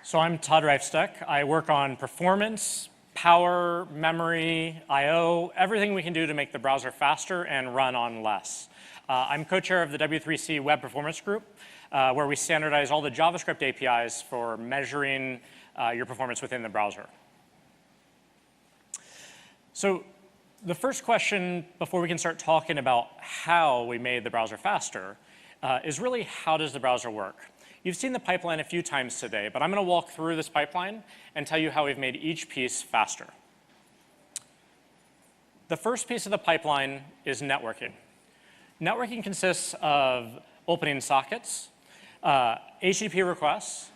So I'm Todd Reifsteck. I work on performance, power, memory, I/O, everything we can do to make the browser faster and run on less. I'm co-chair of the W3C Web Performance Group, where we standardize all the JavaScript APIs for measuring your performance within the browser. So the first question before we can start talking about how we made the browser faster is really, how does the browser work? You've seen the pipeline a few times today, but I'm going to walk through this pipeline and tell you how we've made each piece faster. The first piece of the pipeline is networking. Networking consists of opening sockets, HTTP requests,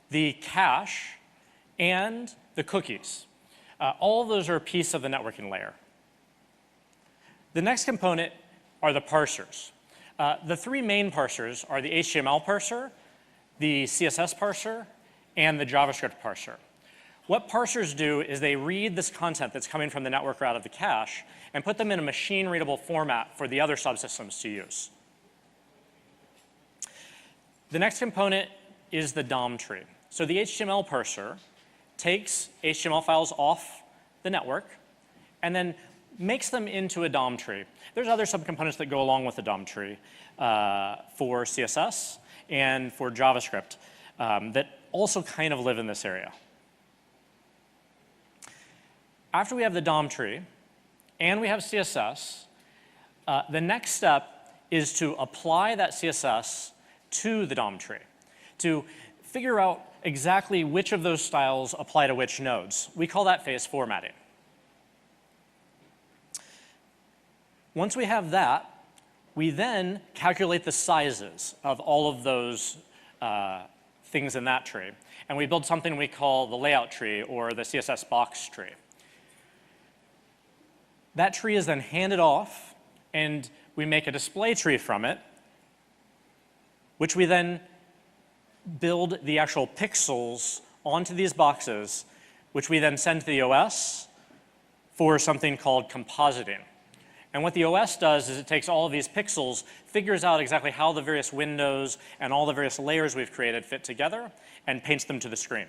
the cache, and the cookies. All of those are a piece of the networking layer. The next component are the parsers. The three main parsers are the HTML parser, the CSS parser, and the JavaScript parser. What parsers do is they read this content that's coming from the network or out of the cache and put them in a machine-readable format for the other subsystems to use. The next component is the DOM tree. So the HTML parser takes HTML files off the network and then makes them into a DOM tree. There's other subcomponents that go along with the DOM tree for CSS and for JavaScript that also kind of live in this area. After we have the DOM tree and we have CSS, the next step is to apply that CSS to the DOM tree, to figure out exactly which of those styles apply to which nodes. We call that phase formatting. Once we have that, we then calculate the sizes of all of those things in that tree. And we build something we call the layout tree or the CSS box tree. That tree is then handed off, and we make a display tree from it, which we then build the actual pixels onto these boxes, which we then send to the OS for something called compositing. And what the OS does is it takes all of these pixels, figures out exactly how the various windows and all the various layers we've created fit together, and paints them to the screen.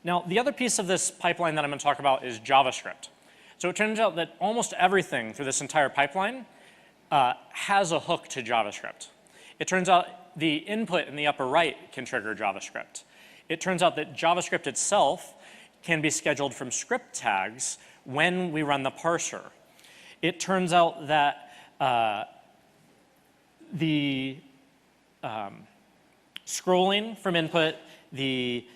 Now, the other piece of this pipeline that I'm going to talk about is JavaScript. So it turns out that almost everything through this entire pipeline has a hook to JavaScript. It turns out the input in the upper right can trigger JavaScript. It turns out that JavaScript itself can be scheduled from script tags when we run the parser. It turns out that the scrolling from input, the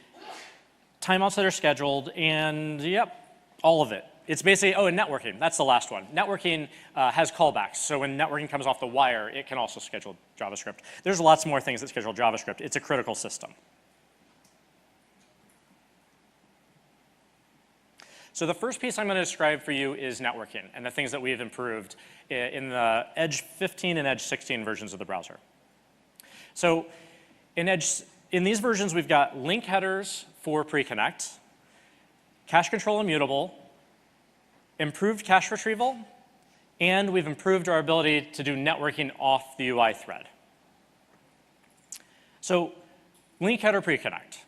timeouts that are scheduled, and yep, all of it. It's basically, oh, and networking, that's the last one. Networking has callbacks, so when networking comes off the wire, it can also schedule JavaScript. There's lots more things that schedule JavaScript. It's a critical system. So the first piece I'm going to describe for you is networking and the things that we've improved in the Edge 15 and Edge 16 versions of the browser. So in these versions, we've got link headers for pre-connect, cache control immutable, improved cache retrieval, and we've improved our ability to do networking off the UI thread. So link header pre-connect.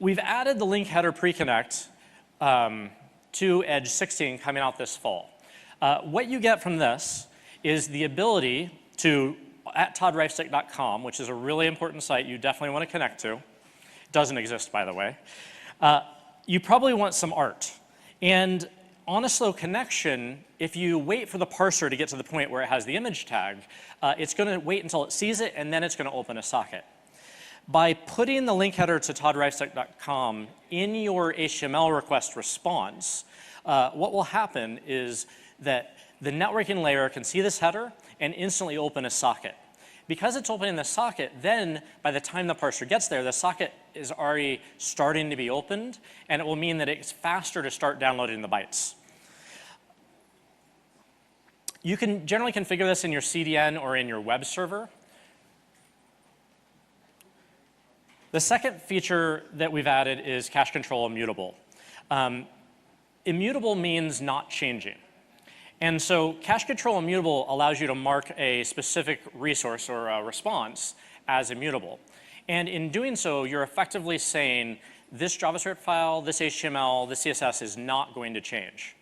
We've added the link header pre-connect to Edge 16 coming out this fall. What you get from this is the ability to, at toddreifsteck.com, which is a really important site you definitely want to connect to. It doesn't exist, by the way. You probably want some art. And on a slow connection, if you wait for the parser to get to the point where it has the image tag, it's going to wait until it sees it, and then it's going to open a socket. By putting the link header to toddreifsteck.com in your HTML request response, what will happen is that the networking layer can see this header and instantly open a socket. Because it's opening the socket, then by the time the parser gets there, the socket is already starting to be opened, and it will mean that it's faster to start downloading the bytes. You can generally configure this in your CDN or in your web server. The second feature that we've added is cache control immutable. Immutable means not changing. And so cache control immutable allows you to mark a specific resource or a response as immutable. And in doing so, you're effectively saying, this JavaScript file, this HTML, this CSS is not going to change.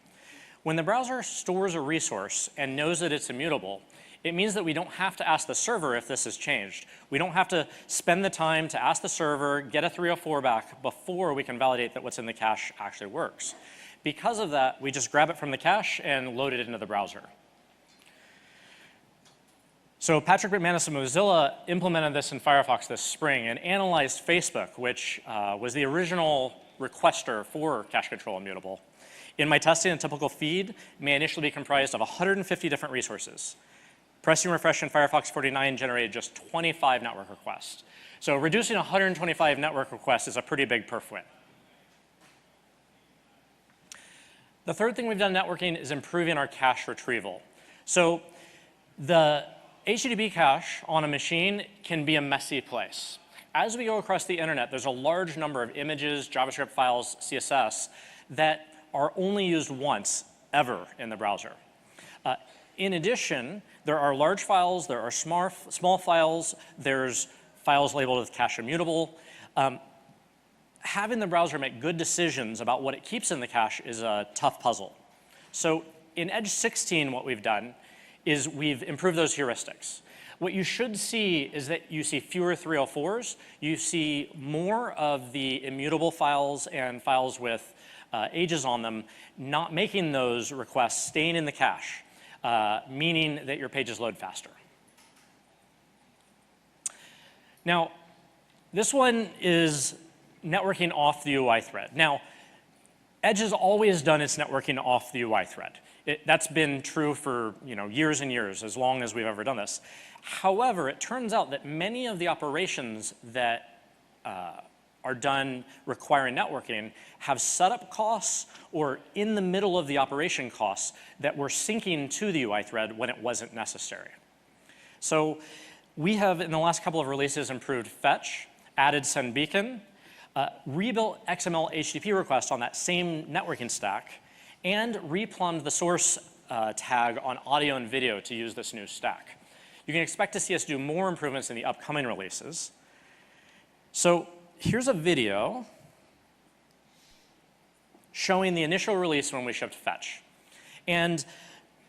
When the browser stores a resource and knows that it's immutable, it means that we don't have to ask the server if this has changed. We don't have to spend the time to ask the server, get a 304 back before we can validate that what's in the cache actually works. Because of that, we just grab it from the cache and load it into the browser. So Patrick McManus of Mozilla implemented this in Firefox this spring and analyzed Facebook, which was the original requester for cache control immutable. In my testing, a typical feed may initially be comprised of 150 different resources. Pressing refresh in Firefox 49 generated just 25 network requests. So reducing 125 network requests is a pretty big perf win. The third thing we've done in networking is improving our cache retrieval. So the HTTP cache on a machine can be a messy place. As we go across the internet, there's a large number of images, JavaScript files, CSS that are only used once ever in the browser. In addition, there are large files, there are small files, there's files labeled as cache immutable. Having the browser make good decisions about what it keeps in the cache is a tough puzzle. So in Edge 16, what we've done is we've improved those heuristics. What you should see is that you see fewer 304s. You see more of the immutable files and files with ages on them, not making those requests, staying in the cache, meaning that your pages load faster. Now, this one is networking off the UI thread. Now, Edge has always done its networking off the UI thread. That's been true for years and years, as long as we've ever done this. However, it turns out that many of the operations that are done requiring networking have setup costs or in the middle of the operation costs that were syncing to the UI thread when it wasn't necessary. So we have, in the last couple of releases, improved fetch, added send beacon, rebuilt XML HTTP requests on that same networking stack, and replumbed the source tag on audio and video to use this new stack. You can expect to see us do more improvements in the upcoming releases. So here's a video showing the initial release when we shipped fetch. And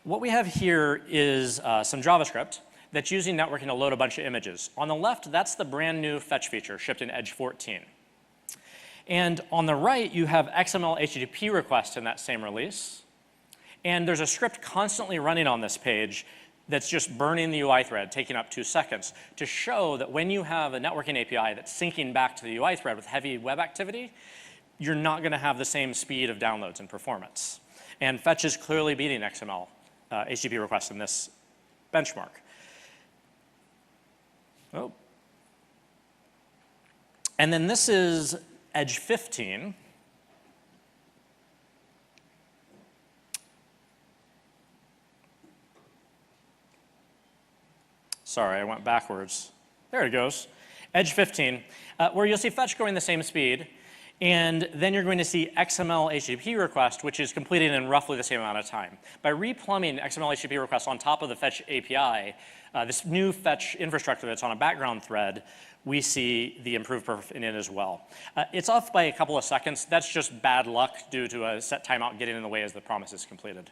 what we have here is some JavaScript that's using networking to load a bunch of images. On the left, that's the brand new fetch feature shipped in Edge 14. And on the right, you have XML HTTP requests in that same release. And there's a script constantly running on this page that's just burning the UI thread, taking up 2 seconds, to show that when you have a networking API that's syncing back to the UI thread with heavy web activity, you're not going to have the same speed of downloads and performance. And fetch is clearly beating XML HTTP requests in this benchmark. Oh. And then this is Edge 15. Sorry, I went backwards. There it goes. Edge 15, where you'll see fetch going the same speed, and then you're going to see XML HTTP request, which is completed in roughly the same amount of time. By replumbing XML HTTP requests on top of the fetch API, this new fetch infrastructure that's on a background thread, we see the improved perf in it as well. It's off by a couple of seconds. That's just bad luck due to a set timeout getting in the way as the promise is completed.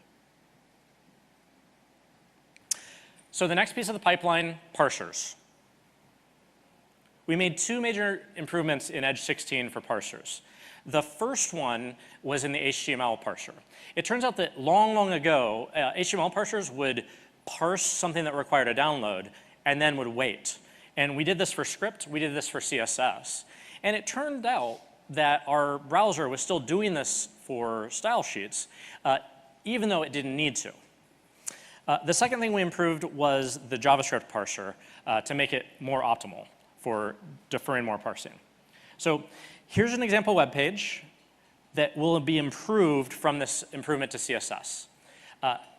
So the next piece of the pipeline, parsers. We made 2 major improvements in Edge 16 for parsers. The first one was in the HTML parser. It turns out that long ago, HTML parsers would parse something that required a download and then would wait. And we did this for script, we did this for CSS. And it turned out that our browser was still doing this for style sheets, even though it didn't need to. The second thing we improved was the JavaScript parser to make it more optimal for deferring more parsing. So here's an example web page that will be improved from this improvement to CSS.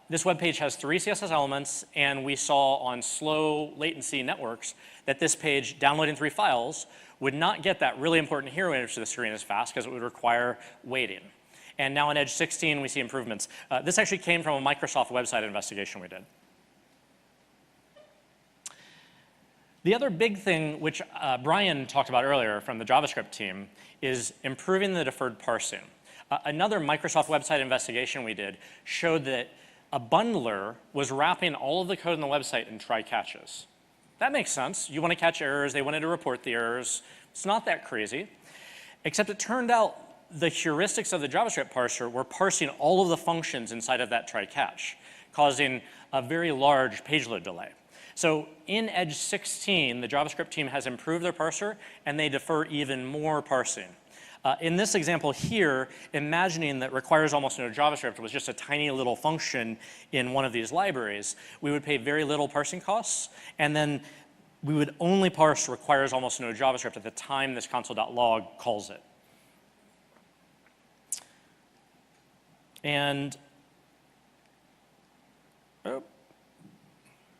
This web page has 3 CSS elements, and we saw on slow latency networks that this page, downloading 3 files, would not get that really important hero image to the screen as fast because it would require waiting. And now in Edge 16, we see improvements. This actually came from a Microsoft website investigation we did. The other big thing, which Brian talked about earlier from the JavaScript team, is improving the deferred parsing. Another Microsoft website investigation we did showed that a bundler was wrapping all of the code on the website in try catches. That makes sense. You want to catch errors. They wanted to report the errors. It's not that crazy. Except it turned out the heuristics of the JavaScript parser were parsing all of the functions inside of that try catch, causing a very large page load delay. So in Edge 16, the JavaScript team has improved their parser, and they defer even more parsing. In this example here, imagining that requires almost no JavaScript was just a tiny little function in one of these libraries, we would pay very little parsing costs, and then we would only parse requires almost no JavaScript at the time this console.log calls it. And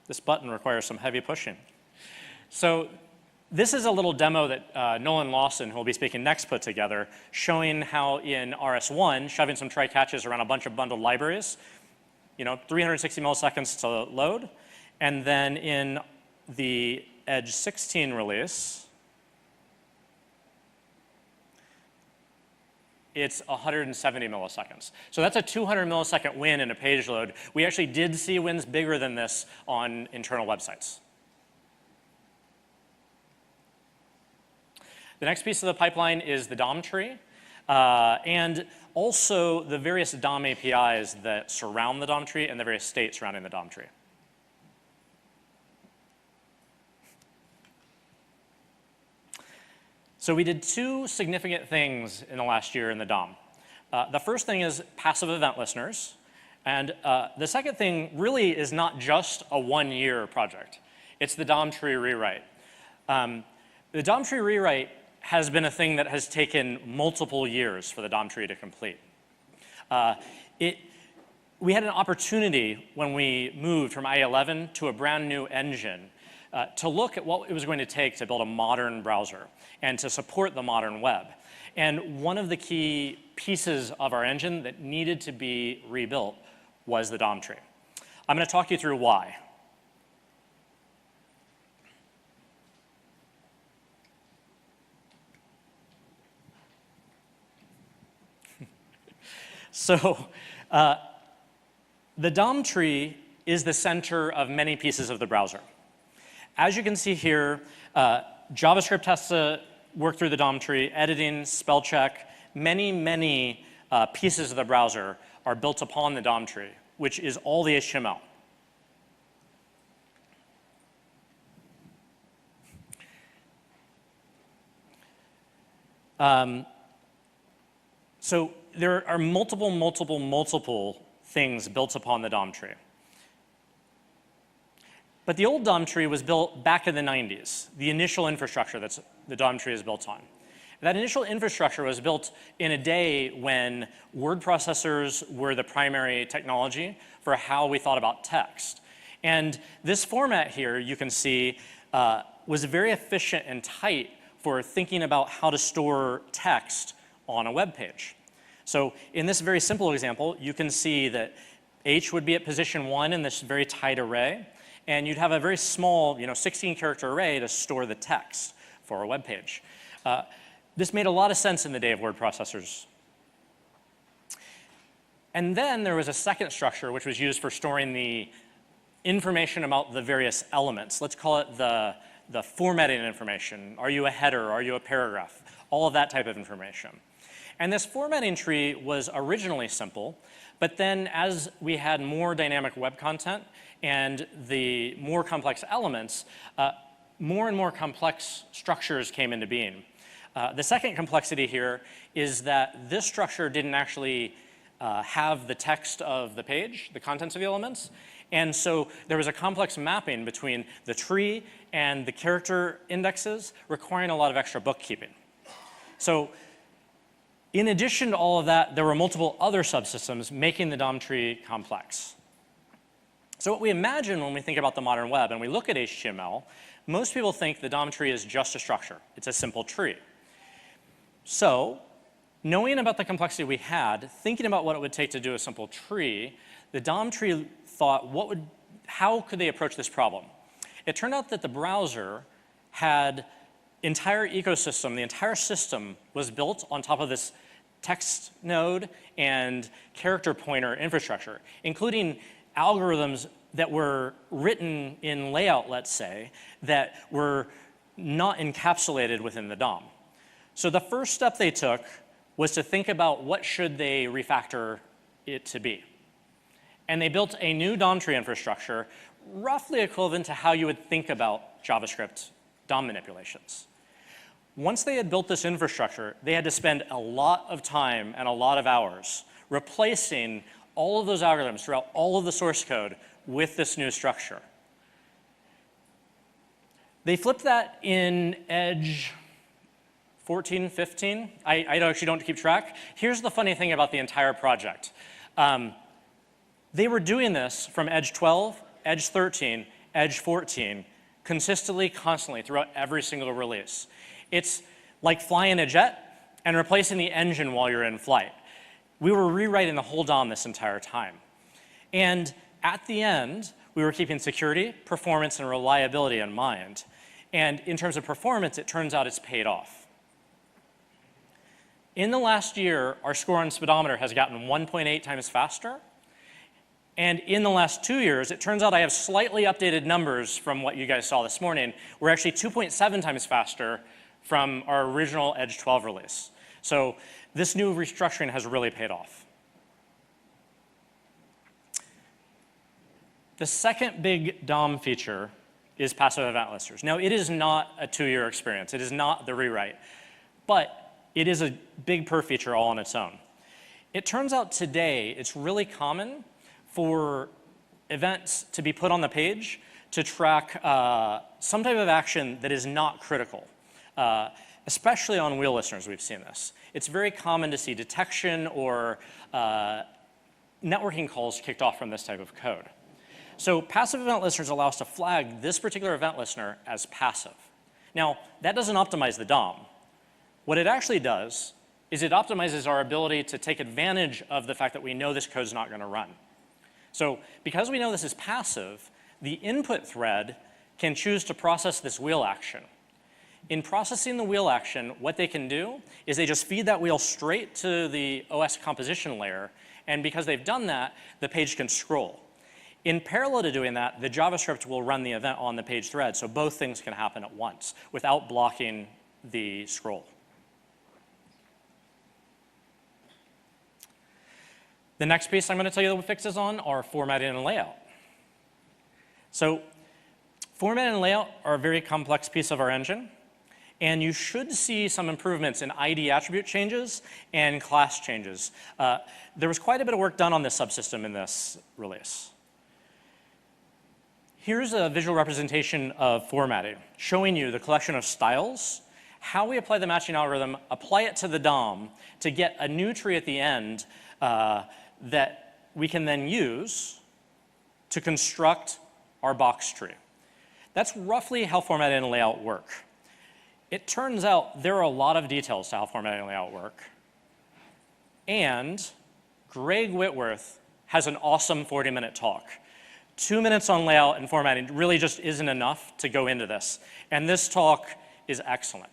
this button requires some heavy pushing. So this is a little demo that Nolan Lawson, who will be speaking next, put together, showing how in RS1, shoving some try catches around a bunch of bundled libraries, 360 milliseconds to load. And then in the Edge 16 release, it's 170 milliseconds. So that's a 200 millisecond win in a page load. We actually did see wins bigger than this on internal websites. The next piece of the pipeline is the DOM tree, and also the various DOM APIs that surround the DOM tree and the various states surrounding the DOM tree. So we did two significant things in the last year in the DOM. The first thing is passive event listeners. And the second thing really is not just a one-year project. It's the DOM tree rewrite. The DOM tree rewrite has been a thing that has taken multiple years for the DOM tree to complete. We had an opportunity when we moved from IE11 to a brand new engine to look at what it was going to take to build a modern browser and to support the modern web. And one of the key pieces of our engine that needed to be rebuilt was the DOM tree. I'm going to talk you through why. So the DOM tree is the center of many pieces of the browser. As you can see here, JavaScript has to work through the DOM tree, editing, spell check, many pieces of the browser are built upon the DOM tree, which is all the HTML. So there are multiple things built upon the DOM tree. But the old DOM tree was built back in the 90s, the initial infrastructure that the DOM tree is built on. That initial infrastructure was built in a day when word processors were the primary technology for how we thought about text. And this format here, you can see, was very efficient and tight for thinking about how to store text on a web page. So in this very simple example, you can see that H would be at position 1 in this very tight array, and you'd have a very small, 16-character array to store the text for a web page. This made a lot of sense in the day of word processors. And then there was a second structure which was used for storing the information about the various elements. Let's call it the formatting information. Are you a header? Are you a paragraph? All of that type of information. And this formatting tree was originally simple, but then as we had more dynamic web content and the more complex elements, more and more complex structures came into being. The second complexity here is that this structure didn't actually have the text of the page, the contents of the elements, and so there was a complex mapping between the tree and the character indexes, requiring a lot of extra bookkeeping. So in addition to all of that, there were multiple other subsystems making the DOM tree complex. So what we imagine when we think about the modern web and we look at HTML, most people think the DOM tree is just a structure. It's a simple tree. So knowing about the complexity we had, thinking about what it would take to do a simple tree, the DOM tree thought, how could they approach this problem? It turned out that the browser had entire ecosystem, the entire system was built on top of this text node and character pointer infrastructure, including algorithms that were written in layout, let's say, that were not encapsulated within the DOM. So the first step they took was to think about what should they refactor it to be. And they built a new DOM tree infrastructure, roughly equivalent to how you would think about JavaScript DOM manipulations. Once they had built this infrastructure, they had to spend a lot of time and a lot of hours replacing all of those algorithms throughout all of the source code with this new structure. They flipped that in Edge 14, 15. I actually don't keep track. Here's the funny thing about the entire project. They were doing this from Edge 12, Edge 13, Edge 14, consistently, constantly, throughout every single release. It's like flying a jet and replacing the engine while you're in flight. We were rewriting the whole DOM this entire time. And at the end, we were keeping security, performance, and reliability in mind. And in terms of performance, it turns out it's paid off. In the last year, our score on speedometer has gotten 1.8 times faster. And in the last 2 years, it turns out I have slightly updated numbers from what you guys saw this morning. We're actually 2.7 times faster from our original Edge 12 release. So this new restructuring has really paid off. The second big DOM feature is passive event listers. Now, it is not a 2-year experience. It is not the rewrite. But it is a big perf feature all on its own. It turns out today it's really common for events to be put on the page to track some type of action that is not critical. Especially on wheel listeners, we've seen this. It's very common to see detection or networking calls kicked off from this type of code. So passive event listeners allow us to flag this particular event listener as passive. Now, that doesn't optimize the DOM. What it actually does is it optimizes our ability to take advantage of the fact that we know this code's not going to run. So because we know this is passive, the input thread can choose to process this wheel action. In processing the wheel action, what they can do is they just feed that wheel straight to the OS composition layer, and because they've done that, the page can scroll. In parallel to doing that, the JavaScript will run the event on the page thread, so both things can happen at once without blocking the scroll. The next piece I'm going to tell you the fixes on are formatting and layout. So formatting and layout are a very complex piece of our engine. And you should see some improvements in ID attribute changes and class changes. There was quite a bit of work done on this subsystem in this release. Here's a visual representation of formatting, showing you the collection of styles, how we apply the matching algorithm, apply it to the DOM to get a new tree at the end that we can then use to construct our box tree. That's roughly how formatting and layout work. It turns out there are a lot of details to how formatting and layout work. And Greg Whitworth has an awesome 40-minute talk. 2 minutes on layout and formatting really just isn't enough to go into this. And this talk is excellent.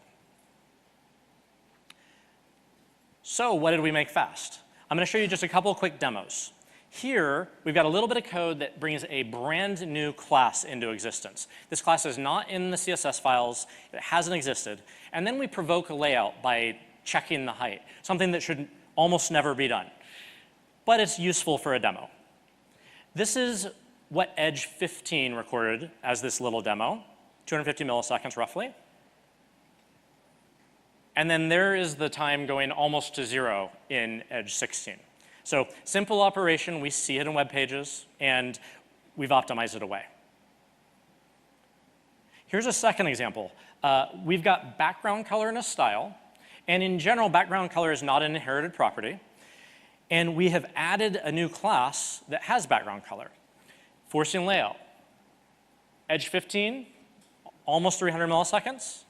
So what did we make fast? I'm going to show you just a couple of quick demos. Here, we've got a little bit of code that brings a brand new class into existence. This class is not in the CSS files. It hasn't existed. And then we provoke a layout by checking the height, something that should almost never be done. But it's useful for a demo. This is what Edge 15 recorded as this little demo, 250 milliseconds roughly. And then there is the time going almost to 0 in Edge 16. So simple operation, we see it in web pages, and we've optimized it away. Here's a second example. We've got background color and a style. And in general, background color is not an inherited property. And we have added a new class that has background color. Forcing layout. Edge 15, almost 300 milliseconds.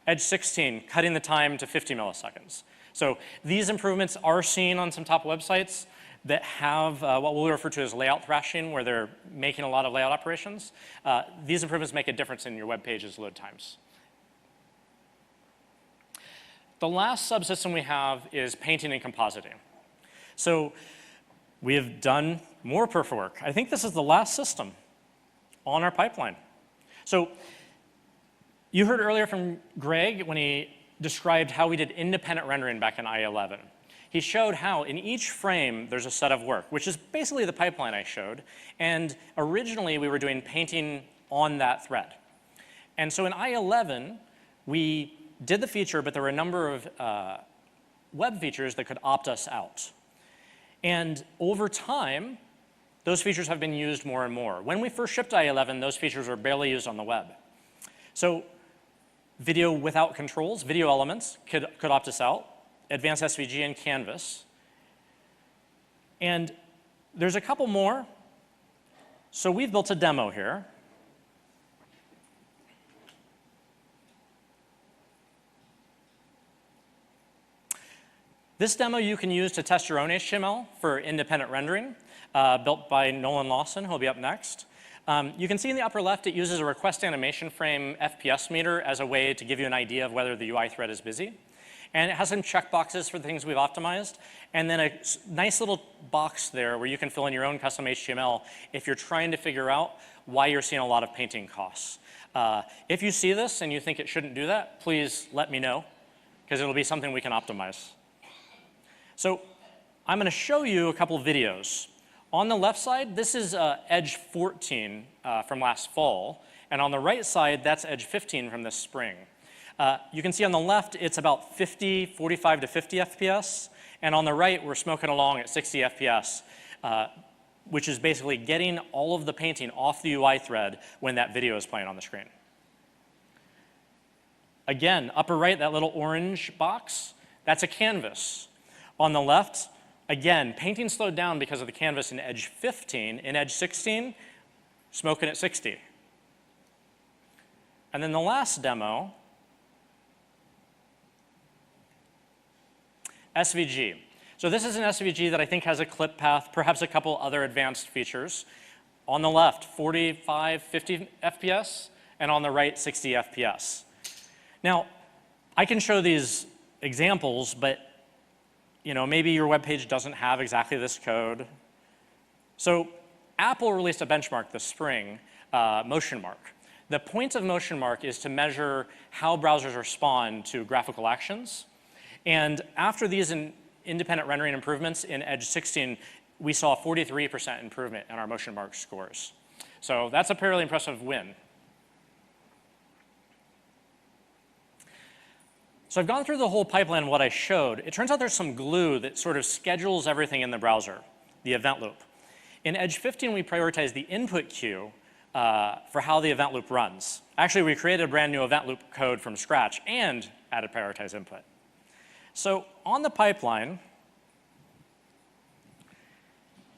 Edge 16, cutting the time to 50 milliseconds. So these improvements are seen on some top websites that have what we'll refer to as layout thrashing, where they're making a lot of layout operations. These improvements make a difference in your web page's load times. The last subsystem we have is painting and compositing. So we have done more perf work. I think this is the last system on our pipeline. So you heard earlier from Greg when he described how we did independent rendering back in IE11. He showed how in each frame there's a set of work, which is basically the pipeline I showed. And originally we were doing painting on that thread. And so in IE11, we did the feature, but there were a number of web features that could opt us out. And over time, those features have been used more and more. When we first shipped IE11, those features were barely used on the web. So video without controls, video elements could opt us out, advanced SVG and Canvas. And there's a couple more. So we've built a demo here. This demo you can use to test your own HTML for independent rendering, built by Nolan Lawson, who'll be up next. You can see in the upper left, it uses a request animation frame FPS meter as a way to give you an idea of whether the UI thread is busy. And it has some checkboxes for the things we've optimized, and then a nice little box there where you can fill in your own custom HTML if you're trying to figure out why you're seeing a lot of painting costs. If you see this and you think it shouldn't do that, please let me know, because it'll be something we can optimize. So I'm going to show you a couple of videos. On the left side, this is Edge 14 from last fall. And on the right side, that's Edge 15 from this spring. You can see on the left, it's about 45 to 50 FPS. And on the right, we're smoking along at 60 FPS, which is basically getting all of the painting off the UI thread when that video is playing on the screen. Again, upper right, that little orange box, that's a canvas. On the left, again, painting slowed down because of the canvas in Edge 15. In Edge 16, smoking at 60. And then the last demo, SVG. So this is an SVG that I think has a clip path, perhaps a couple other advanced features. On the left, 45, 50 FPS, and on the right, 60 FPS. Now, I can show these examples, but maybe your web page doesn't have exactly this code. So Apple released a benchmark this spring, MotionMark. The point of MotionMark is to measure how browsers respond to graphical actions. And after these independent rendering improvements in Edge 16, we saw a 43% improvement in our MotionMark scores. So that's a fairly impressive win. So I've gone through the whole pipeline of what I showed. It turns out there's some glue that sort of schedules everything in the browser, the event loop. In Edge 15, we prioritize the input queue for how the event loop runs. Actually, we created a brand new event loop code from scratch and added prioritize input. So on the pipeline,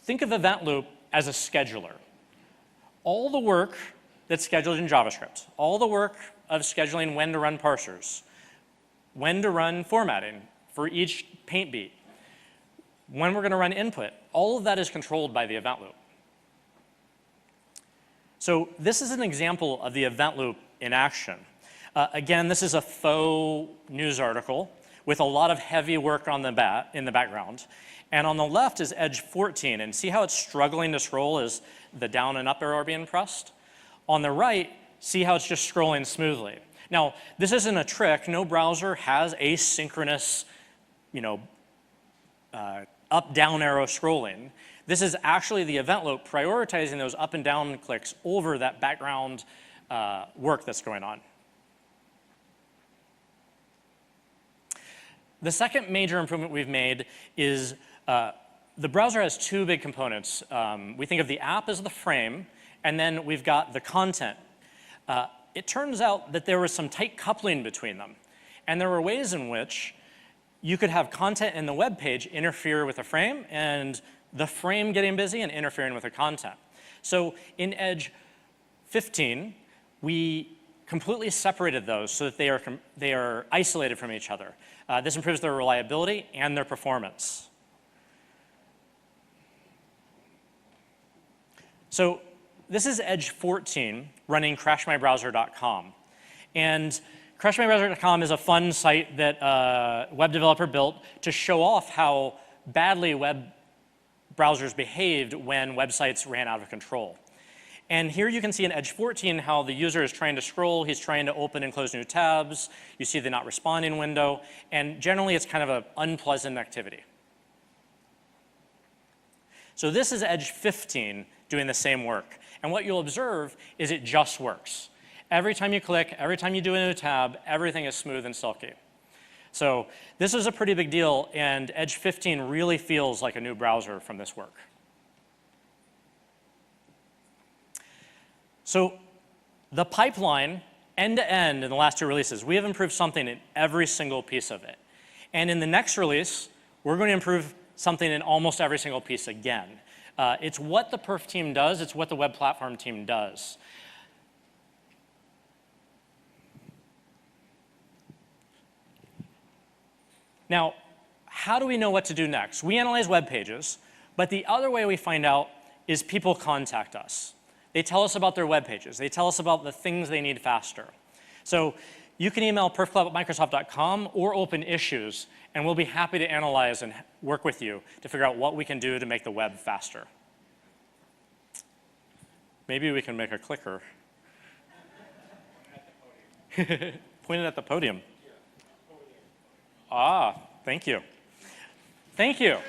think of event loop as a scheduler. All the work that's scheduled in JavaScript, all the work of scheduling when to run parsers, when to run formatting for each paint beat, when we're going to run input, all of that is controlled by the event loop. So this is an example of the event loop in action. Again, this is a faux news article with a lot of heavy work on in the background. And on the left is Edge 14, and see how it's struggling to scroll as the down and up arrow are being pressed? On the right, see how it's just scrolling smoothly. Now, this isn't a trick. No browser has asynchronous, up-down arrow scrolling. This is actually the event loop prioritizing those up and down clicks over that background work that's going on. The second major improvement we've made is the browser has two big components. We think of the app as the frame, and then we've got the content. It turns out that there was some tight coupling between them. And there were ways in which you could have content in the web page interfere with the frame, and the frame getting busy and interfering with the content. So in Edge 15, we completely separated those so that they are isolated from each other. This improves their reliability and their performance. So this is Edge 14 running crashmybrowser.com. And CrushMyBrowser.com is a fun site that a web developer built to show off how badly web browsers behaved when websites ran out of control. And here you can see in Edge 14 how the user is trying to scroll, he's trying to open and close new tabs, you see the not responding window, and generally it's kind of an unpleasant activity. So this is Edge 15 doing the same work. And what you'll observe is it just works. Every time you click, every time you do a new tab, everything is smooth and silky. So this is a pretty big deal, and Edge 15 really feels like a new browser from this work. So the pipeline, end to end in the last 2 releases, we have improved something in every single piece of it. And in the next release, we're going to improve something in almost every single piece again. It's what the perf team does, it's what the web platform team does. Now, how do we know what to do next? We analyze web pages, but the other way we find out is people contact us. They tell us about their web pages. They tell us about the things they need faster. So you can email perfclub@microsoft.com or open issues, and we'll be happy to analyze and work with you to figure out what we can do to make the web faster. Maybe we can make a clicker. Point it at the podium. Ah, thank you. Thank you.